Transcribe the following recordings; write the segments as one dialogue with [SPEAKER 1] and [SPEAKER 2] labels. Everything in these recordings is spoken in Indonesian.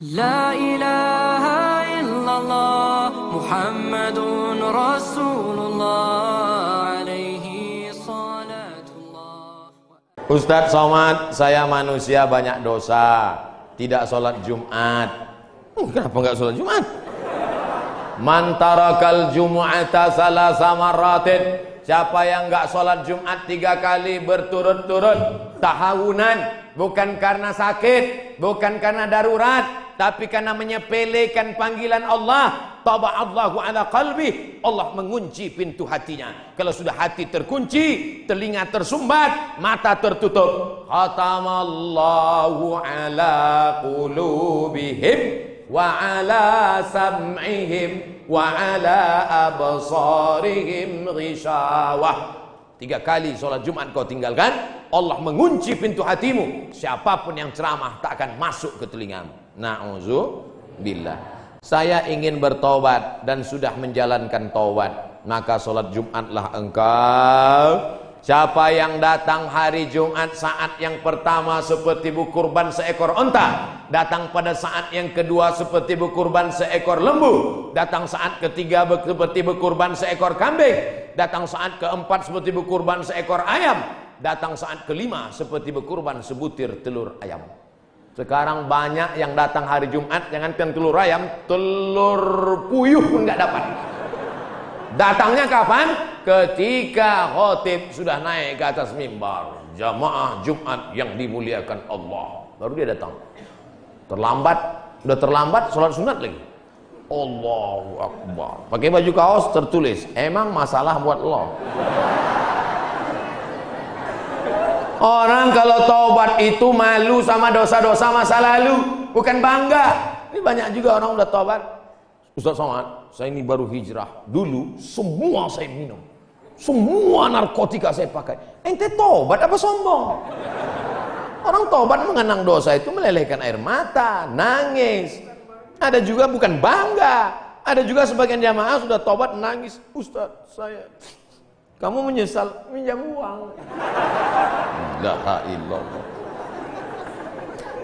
[SPEAKER 1] La ilaha illallah Muhammadun Rasulullah alaihi salatullah.
[SPEAKER 2] Ustadz Somad, saya manusia banyak dosa, tidak sholat Jumat. Kenapa nggak sholat Jumat? Man tarakal jumu'ata salasa marratin, siapa yang nggak sholat Jumat 3 kali berturut-turut, tahawunan, bukan karena sakit, bukan karena darurat, tapi karena menyepelekan panggilan Allah, taba'allahu ala qalbi, Allah mengunci pintu hatinya. Kalau sudah hati terkunci, telinga tersumbat, mata tertutup, khatamallahu ala qulubihim wa ala sam'ihim wa ala absarihim ghishawah. 3 kali sholat Jumat kau tinggalkan, Allah mengunci pintu hatimu. Siapapun yang ceramah tak akan masuk ke telingamu. Na'udzubillah. Saya ingin bertobat dan sudah menjalankan taubat, maka sholat Jumatlah engkau. Siapa yang datang hari Jumat saat yang pertama seperti berkurban seekor onta, datang pada saat yang kedua seperti berkurban seekor lembu, datang saat ketiga seperti berkurban seekor kambing, datang saat keempat seperti berkurban seekor ayam, datang saat kelima seperti berkurban sebutir telur ayam. Sekarang banyak yang datang hari Jumat, jangankan telur ayam, telur puyuh pun nggak dapat. Datangnya kapan? Ketika khotib sudah naik ke atas mimbar, jamaah Jumat yang dimuliakan Allah, baru dia datang. Terlambat, udah terlambat sholat sunat lagi. Allahu Akbar. Pakai baju kaos tertulis, emang masalah buat lo. Orang kalau taubat itu malu sama dosa-dosa masa lalu, bukan bangga. Ini banyak juga orang udah taubat. Ustaz Somad, saya ini baru hijrah. Dulu semua saya minum, semua narkotika saya pakai. Ente taubat apa sombong? Orang taubat mengenang dosa itu melelehkan air mata, nangis. Ada juga bukan bangga. Ada juga sebagian jamaah sudah taubat nangis. Ustaz, saya, kamu menyesal minjam uang. La illallah.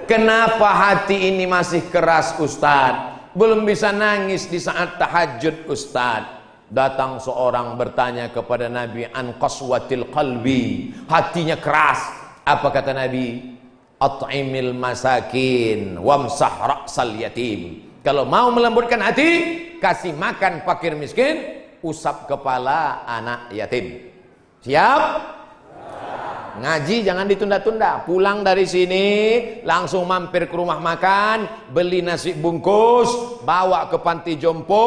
[SPEAKER 2] Kenapa hati ini masih keras Ustaz? Belum bisa nangis di saat tahajud Ustaz. Datang seorang bertanya kepada Nabi, an qaswatil qalbi, hatinya keras. Apa kata Nabi? At'imil masakin wamsah ra'sal yatim. Kalau mau melembutkan hati, kasih makan fakir miskin, usap kepala anak yatim. Siap? Ngaji jangan ditunda-tunda. Pulang dari sini langsung mampir ke rumah makan, beli nasi bungkus, bawa ke panti jompo.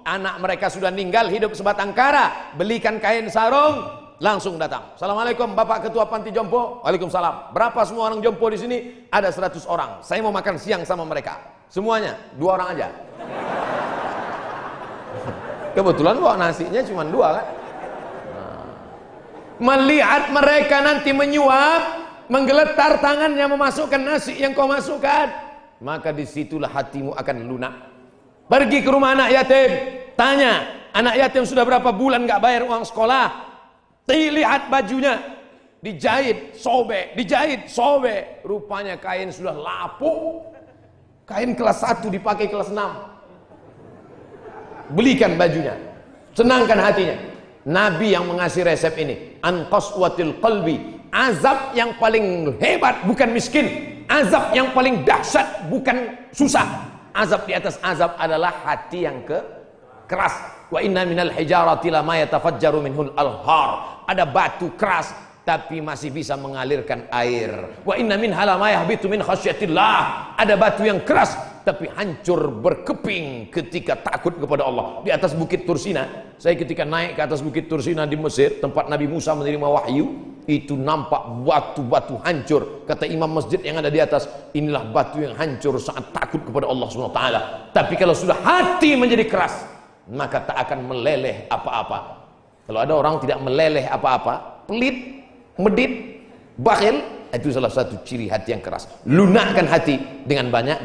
[SPEAKER 2] Anak mereka sudah meninggal, hidup sebatang kara, belikan kain sarung, langsung datang. Assalamualaikum Bapak Ketua Panti Jompo. Waalaikumsalam. Berapa semua orang jompo di sini? Ada 100 orang. Saya mau makan siang sama mereka. Semuanya 2 orang aja. Kebetulan bawa nasinya cuma 2 kan. Melihat mereka nanti menyuap, menggeletar tangannya memasukkan nasi yang kau masukkan, maka disitulah hatimu akan lunak. Pergi ke rumah anak yatim, tanya, anak yatim sudah berapa bulan gak bayar uang sekolah. Lihat bajunya, dijahit, sobek, rupanya kain sudah lapuk. Kain kelas 1 dipakai kelas 6. Belikan bajunya, senangkan hatinya. Nabi yang mengasih resep ini, an qaswatil qalbi, azab yang paling hebat bukan miskin, azab yang paling dahsyat bukan susah. Azab di atas azab adalah hati yang keras. Wa inna minal hijarati lama yatafajjaru minhul alhar. Ada batu keras tapi masih bisa mengalirkan air. Wa inna minha lama yahbitu min khasyatillah. Ada batu yang keras tapi hancur berkeping ketika takut kepada Allah. Di atas bukit Tursina, saya ketika naik ke atas bukit Tursina di Mesir, tempat Nabi Musa menerima wahyu, itu nampak batu-batu hancur. Kata imam masjid yang ada di atas, inilah batu yang hancur saat takut kepada Allah SWT. Tapi kalau sudah hati menjadi keras, maka tak akan meleleh apa-apa. Kalau ada orang tidak meleleh apa-apa, pelit, medit, bakhil, itu salah satu ciri hati yang keras. Lunakkan hati dengan banyak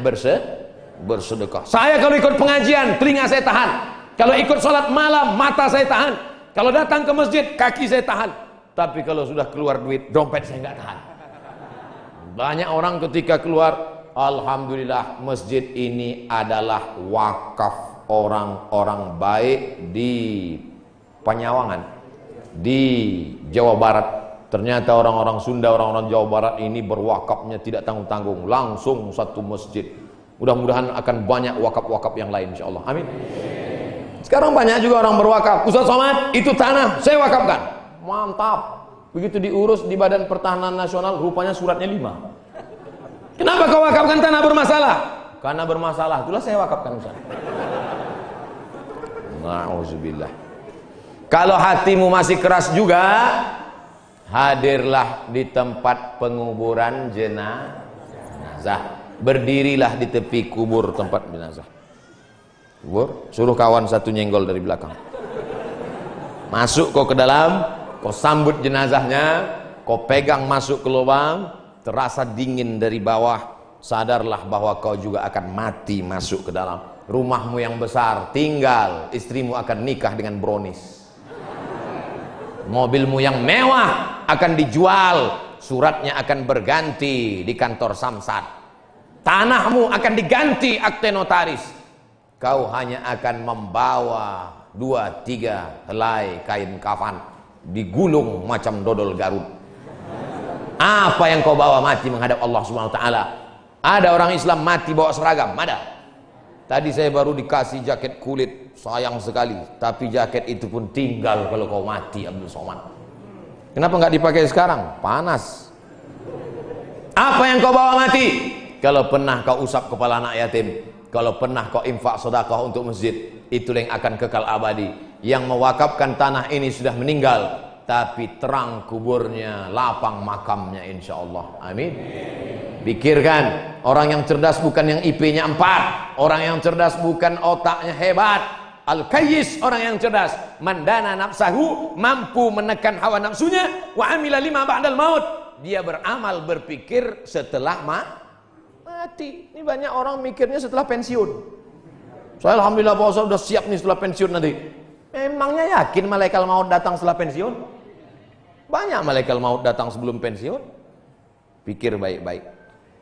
[SPEAKER 2] bersedekah. Saya kalau ikut pengajian, telinga saya tahan. Kalau ikut sholat malam, mata saya tahan. Kalau datang ke masjid, kaki saya tahan. Tapi kalau sudah keluar duit, dompet saya nggak tahan. Banyak orang ketika keluar, Alhamdulillah masjid ini adalah wakaf orang-orang baik di Panyawangan, di Jawa Barat. Ternyata orang-orang Sunda, orang-orang Jawa Barat ini berwakafnya tidak tanggung-tanggung, langsung satu masjid. Mudah-mudahan akan banyak wakaf-wakaf yang lain insyaallah. Amin. Sekarang banyak juga orang berwakaf. Ustaz Somad, itu tanah saya wakafkan. Mantap. Begitu diurus di Badan Pertahanan Nasional, rupanya suratnya 5. Kenapa kau wakafkan tanah bermasalah? Karena bermasalah, itulah saya wakafkan Ustaz. Na'udzubillah. Kalau hatimu masih keras juga, hadirlah di tempat penguburan jenazah. Berdirilah di tepi kubur tempat jenazah. Kubur, suruh kawan satu nyenggol dari belakang. Masuk kau ke dalam, kau sambut jenazahnya, kau pegang masuk ke lubang, terasa dingin dari bawah. Sadarlah bahwa kau juga akan mati masuk ke dalam. Rumahmu yang besar tinggal, istrimu akan nikah dengan brownies. Mobilmu yang mewah akan dijual, suratnya akan berganti di kantor Samsat. Tanahmu akan diganti akte notaris. Kau hanya akan membawa 2-3 helai kain kafan digulung macam dodol Garut. Apa yang kau bawa mati menghadap Allah Subhanahu wa taala? Ada orang Islam mati bawa seragam? Ada. Tadi saya baru dikasih jaket kulit, sayang sekali. Tapi jaket itu pun tinggal kalau kau mati, Abdul Somad. Kenapa nggak dipakai sekarang? Panas. Apa yang kau bawa mati? Kalau pernah kau usap kepala anak yatim, kalau pernah kau infak sedekah untuk masjid, itu yang akan kekal abadi. Yang mewakafkan tanah ini sudah meninggal, tapi terang kuburnya, lapang makamnya insyaallah. Amin. Pikirkan, orang yang cerdas bukan yang IP-nya 4, orang yang cerdas bukan otaknya hebat. Al-Kayyis, orang yang cerdas, mandana nafsahu, mampu menekan hawa nafsunya, wa amila lima ba'dal maut. Dia beramal, berpikir setelah mati. Ini banyak orang mikirnya setelah pensiun. Saya alhamdulillah Pak Ustaz sudah siap nih setelah pensiun nanti. Memangnya yakin malaikat maut datang setelah pensiun? Banyak malaikat maut datang sebelum pensiun. Pikir baik-baik.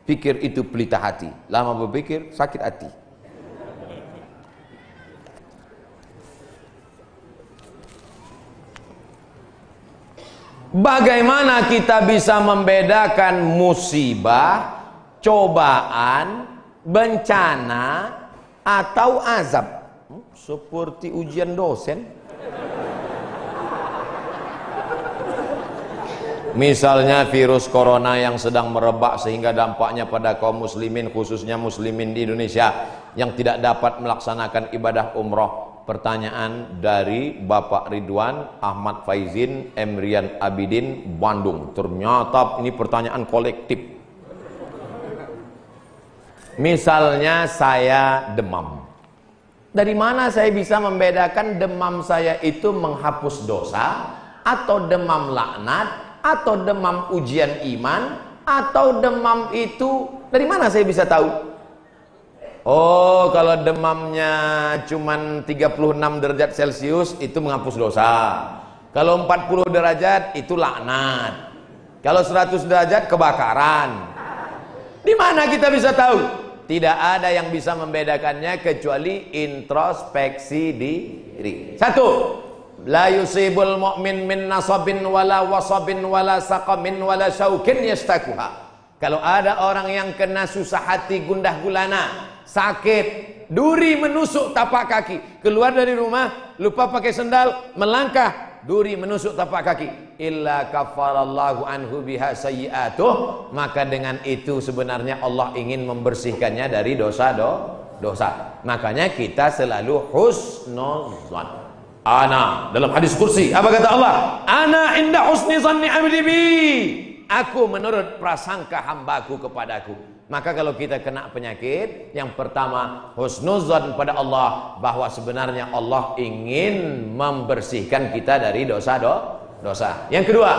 [SPEAKER 2] Pikir itu pelita hati. Lama berpikir sakit hati. Bagaimana kita bisa membedakan musibah, cobaan, bencana, atau azab? Seperti ujian dosen. Misalnya virus corona yang sedang merebak sehingga dampaknya pada kaum muslimin, khususnya muslimin di Indonesia yang tidak dapat melaksanakan ibadah umroh. Pertanyaan dari Bapak Ridwan Ahmad Faizin Emrian Abidin Bandung. Ternyata ini pertanyaan kolektif. Misalnya saya demam. Dari mana saya bisa membedakan demam saya itu menghapus dosa, atau demam laknat, atau demam ujian iman, atau demam itu dari mana saya bisa tahu? Oh, kalau demamnya cuman 36 derajat Celcius itu menghapus dosa. Kalau 40 derajat itu laknat. Kalau 100 derajat kebakaran. Di mana kita bisa tahu? Tidak ada yang bisa membedakannya kecuali introspeksi diri. 1. La yusibul mu'min min nasabin wala wasabin wala saqamin wala syaukin yastakuha. Kalau ada orang yang kena susah hati, gundah gulana, sakit, duri menusuk tapak kaki, keluar dari rumah lupa pakai sendal, melangkah, duri menusuk tapak kaki, illa kafarallahu anhu biha sayyi'atuh, maka dengan itu sebenarnya Allah ingin membersihkannya dari dosa. Makanya kita selalu husnuzan. Ana dalam hadis kursi apa kata Allah? Ana inda husni zanni abdi bi. Aku menurut prasangka hambaku kepadaku. Maka kalau kita kena penyakit, yang pertama husnuzan pada Allah, bahwa sebenarnya Allah ingin membersihkan kita dari dosa. Yang kedua,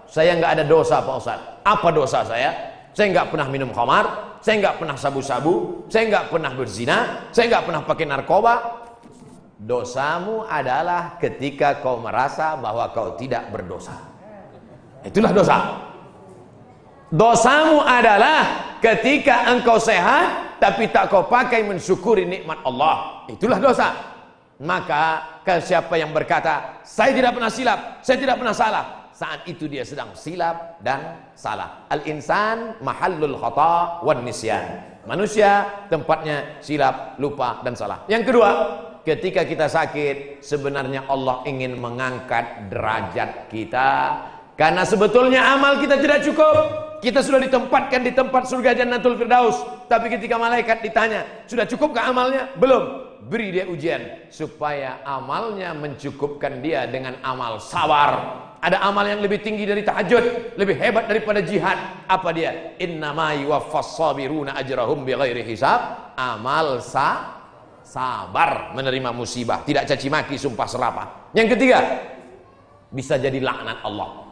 [SPEAKER 2] saya nggak ada dosa Pak Ustaz. Apa dosa saya? Saya nggak pernah minum khamar, saya nggak pernah sabu-sabu, saya nggak pernah berzina, saya nggak pernah pakai narkoba. Dosamu adalah ketika kau merasa bahwa kau tidak berdosa. Itulah dosa. Dosamu adalah ketika engkau sehat tapi tak kau pakai mensyukuri nikmat Allah. Itulah dosa. Maka ke siapa yang berkata, saya tidak pernah silap, saya tidak pernah salah, saat itu dia sedang silap dan salah. Al-insan mahallul khata wan nisyan. Manusia tempatnya silap, lupa dan salah. Yang kedua, ketika kita sakit, sebenarnya Allah ingin mengangkat derajat kita. Karena sebetulnya amal kita tidak cukup. Kita sudah ditempatkan di tempat surga Jannatul Firdaus. Tapi ketika malaikat ditanya, sudah cukupkah amalnya? Belum. Beri dia ujian supaya amalnya mencukupkan dia dengan amal sabar. Ada amal yang lebih tinggi dari tahajud, lebih hebat daripada jihad. Apa dia? Innama yuwaffas sabiruna ajrahum bighairi hisab. Amal sabar menerima musibah, tidak caci maki, sumpah serapah. Yang ketiga, bisa jadi laknat Allah.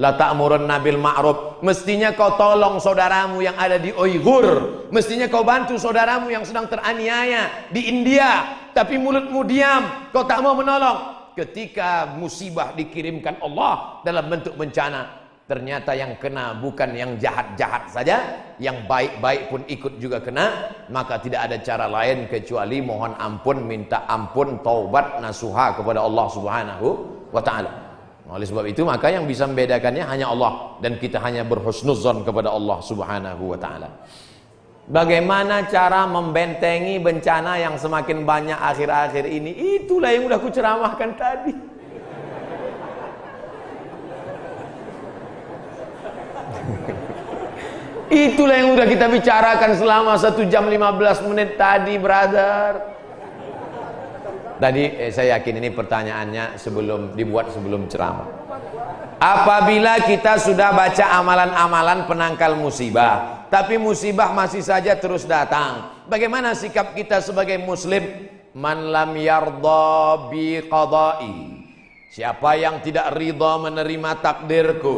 [SPEAKER 2] La ta'murunna bil ma'ruf. Mestinya kau tolong saudaramu yang ada di Uighur. Mestinya kau bantu saudaramu yang sedang teraniaya di India. Tapi mulutmu diam, kau tak mau menolong. Ketika musibah dikirimkan Allah dalam bentuk bencana, ternyata yang kena bukan yang jahat-jahat saja, yang baik-baik pun ikut juga kena. Maka tidak ada cara lain kecuali mohon ampun, minta ampun, taubat, nasuha kepada Allah Subhanahu wa ta'ala. Oleh sebab itu maka yang bisa membedakannya hanya Allah, dan kita hanya berhusnuzon kepada Allah Subhanahu wa ta'ala. Bagaimana cara membentengi bencana yang semakin banyak akhir-akhir ini? Itulah yang udah aku ceramahkan tadi. Itulah yang udah kita bicarakan selama 1 jam 15 menit tadi, brother. Tadi saya yakin ini pertanyaannya dibuat sebelum ceramah. Apabila kita sudah baca amalan-amalan penangkal musibah, tapi musibah masih saja terus datang, bagaimana sikap kita sebagai muslim? Man lam yardha bi qada'i. Siapa yang tidak ridha menerima takdirku,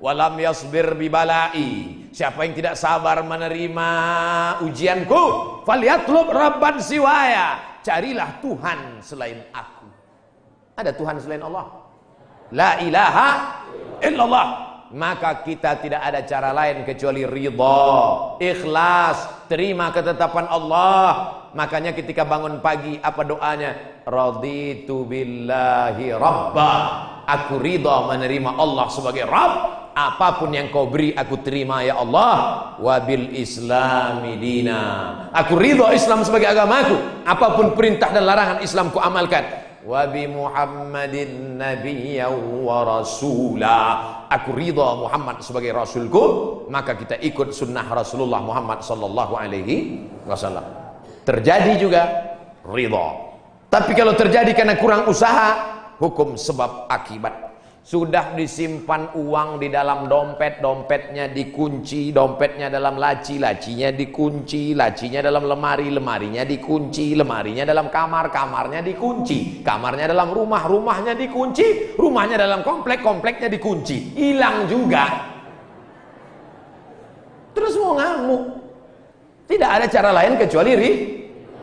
[SPEAKER 2] walam yasbir bi bala'i. Siapa yang tidak sabar menerima ujianku, falyatlub rabban siwaya. Carilah Tuhan selain aku. Ada Tuhan selain Allah? La ilaha illallah. Maka kita tidak ada cara lain kecuali ridha, ikhlas, terima ketetapan Allah. Makanya ketika bangun pagi apa doanya? Raditu billahi rabba. Aku ridha menerima Allah sebagai Rabb. Apapun yang kau beri aku terima ya Allah. Wabil islami dina. Aku ridha Islam sebagai agamaku. Apapun perintah dan larangan Islam ku amalkan. Wabi Muhammadin nabiyya wa rasula. Aku ridha Muhammad sebagai rasulku, maka kita ikut sunnah Rasulullah Muhammad sallallahu alaihi wasallam. Terjadi juga ridha. Tapi kalau terjadi karena kurang usaha, hukum sebab akibat. Sudah disimpan uang di dalam dompet, dompetnya dikunci, dompetnya dalam laci, lacinya dikunci, lacinya dalam lemari, lemarinya dikunci, lemarinya dalam kamar, kamarnya dikunci, kamarnya dalam rumah, rumahnya dikunci, rumahnya dalam komplek, kompleknya dikunci. Hilang juga. Terus mau ngamuk. Tidak ada cara lain kecuali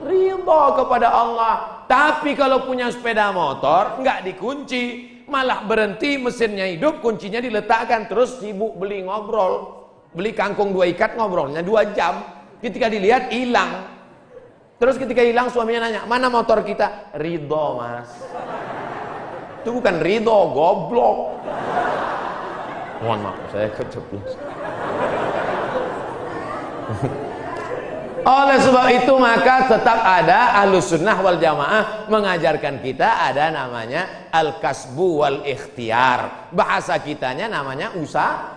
[SPEAKER 2] ridha kepada Allah. Tapi kalau punya sepeda motor nggak dikunci, malah berhenti, mesinnya hidup, kuncinya diletakkan, terus sibuk beli ngobrol, beli kangkung 2 ikat, ngobrolnya 2 jam. Ketika dilihat hilang. Terus ketika hilang suaminya nanya, mana motor kita? Ridho mas. Itu bukan ridho, goblok. Mohon maaf, saya keceplos. Oleh sebab itu maka tetap ada Ahlus Sunnah wal Jamaah mengajarkan kita ada namanya al-kasbu wal ikhtiar. Bahasa kitanya namanya usaha.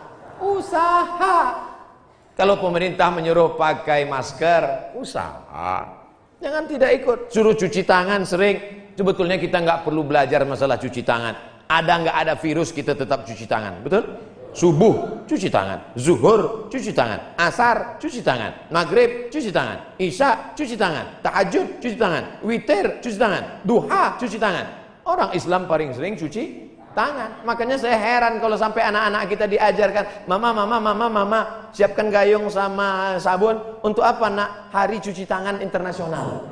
[SPEAKER 2] Kalau pemerintah menyuruh pakai masker, usaha. Jangan tidak ikut. Suruh cuci tangan sering. Sebetulnya kita nggak perlu belajar masalah cuci tangan. Ada nggak ada virus kita tetap cuci tangan, betul? Subuh cuci tangan, zuhur cuci tangan, asar cuci tangan, maghrib cuci tangan, isya cuci tangan, tahajud cuci tangan, witir cuci tangan, duha cuci tangan. Orang Islam paling sering cuci tangan. Makanya saya heran kalau sampai anak-anak kita diajarkan, mama siapkan gayung sama sabun. Untuk apa nak? Hari cuci tangan internasional.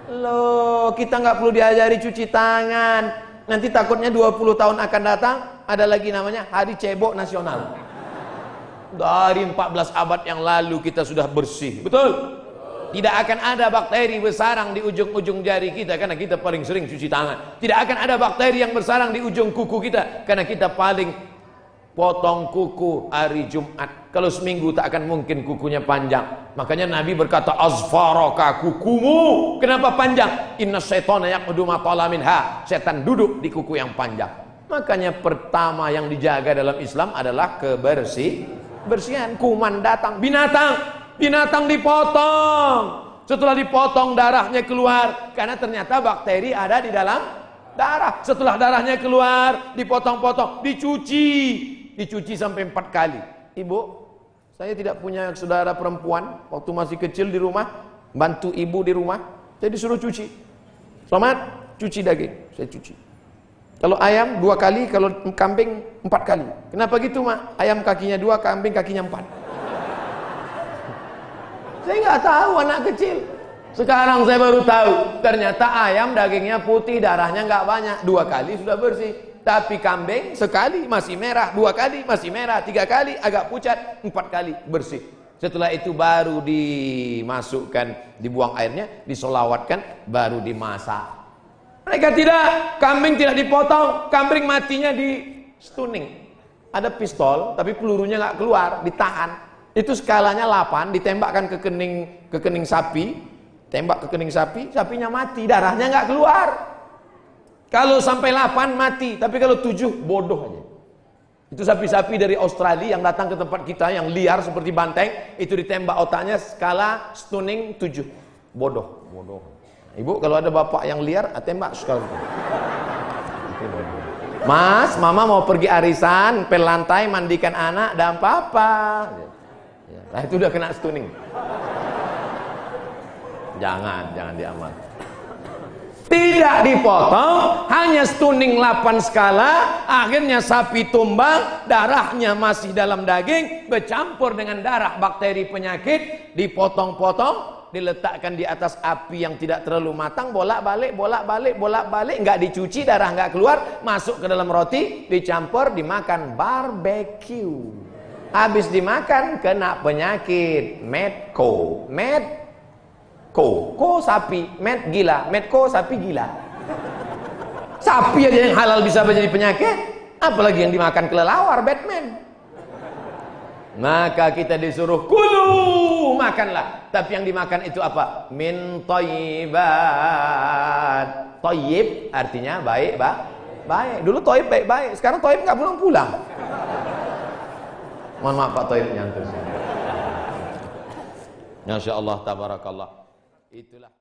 [SPEAKER 2] Loh, kita nggak perlu diajari cuci tangan. Nanti takutnya 20 tahun akan datang ada lagi namanya Hari Cebok Nasional. Dari 14 abad yang lalu kita sudah bersih. Betul? Tidak akan ada bakteri bersarang di ujung-ujung jari kita karena kita paling sering cuci tangan. Tidak akan ada bakteri yang bersarang di ujung kuku kita karena kita paling potong kuku hari Jumat. Kalau seminggu tak akan mungkin kukunya panjang. Makanya Nabi berkata, azfaraka, kukumu kenapa panjang? Inna syaitana yaqudu ma tala minha. Setan duduk di kuku yang panjang. Makanya pertama yang dijaga dalam Islam adalah kebersihan. Kuman datang, binatang dipotong. Setelah dipotong darahnya keluar karena ternyata bakteri ada di dalam darah. Setelah darahnya keluar dipotong-potong, dicuci sampai 4 kali. Ibu, saya tidak punya saudara perempuan. Waktu masih kecil di rumah, bantu ibu di rumah, saya disuruh cuci. Selamat, cuci daging, saya cuci. Kalau ayam 2 kali, kalau kambing 4 kali. Kenapa gitu, Mak? Ayam kakinya 2, kambing kakinya 4. Saya nggak tahu, anak kecil. Sekarang saya baru tahu. Ternyata ayam dagingnya putih, darahnya nggak banyak. 2 kali sudah bersih. Tapi kambing sekali masih merah, 2 kali masih merah, 3 kali agak pucat, 4 kali bersih. Setelah itu baru dimasukkan, dibuang airnya, disolawatkan, baru dimasak. Mereka tidak, kambing tidak dipotong, kambing matinya di stunning. Ada pistol, tapi pelurunya nggak keluar, ditahan. Itu skalanya 8, ditembakkan ke kening sapi, tembak ke kening sapi, sapinya mati, darahnya nggak keluar. Kalau sampai 8 mati, tapi kalau 7 bodoh aja. Itu sapi-sapi dari Australia yang datang ke tempat kita yang liar seperti banteng, itu ditembak otaknya skala stunning 7. Bodoh. Ibu kalau ada bapak yang liar, tembak sekali. Mas, mama mau pergi arisan, pel lantai, mandikan anak, dan papa. Nah itu udah kena stunning. Jangan diamal. Tidak dipotong, hanya stunning 8 skala, akhirnya sapi tumbang, darahnya masih dalam daging, bercampur dengan darah bakteri penyakit, dipotong-potong, diletakkan di atas api yang tidak terlalu matang, bolak-balik, nggak dicuci, darah nggak keluar, masuk ke dalam roti, dicampur, dimakan, barbecue. Habis dimakan kena penyakit medco. Ko sapi, med gila, medco sapi gila. Sapi aja yang halal bisa menjadi penyakit, apalagi yang dimakan kelelawar, Batman. Maka kita disuruh kulu, makanlah. Tapi yang dimakan itu apa? Min thayyibat. Thayyib artinya baik, baik. Dulu thayyib baik-baik, sekarang thayyib nggak pulang-pulang. Mohon maaf Pak Thayyib nyantur. Masya Allah, tabarakallah. Itulah.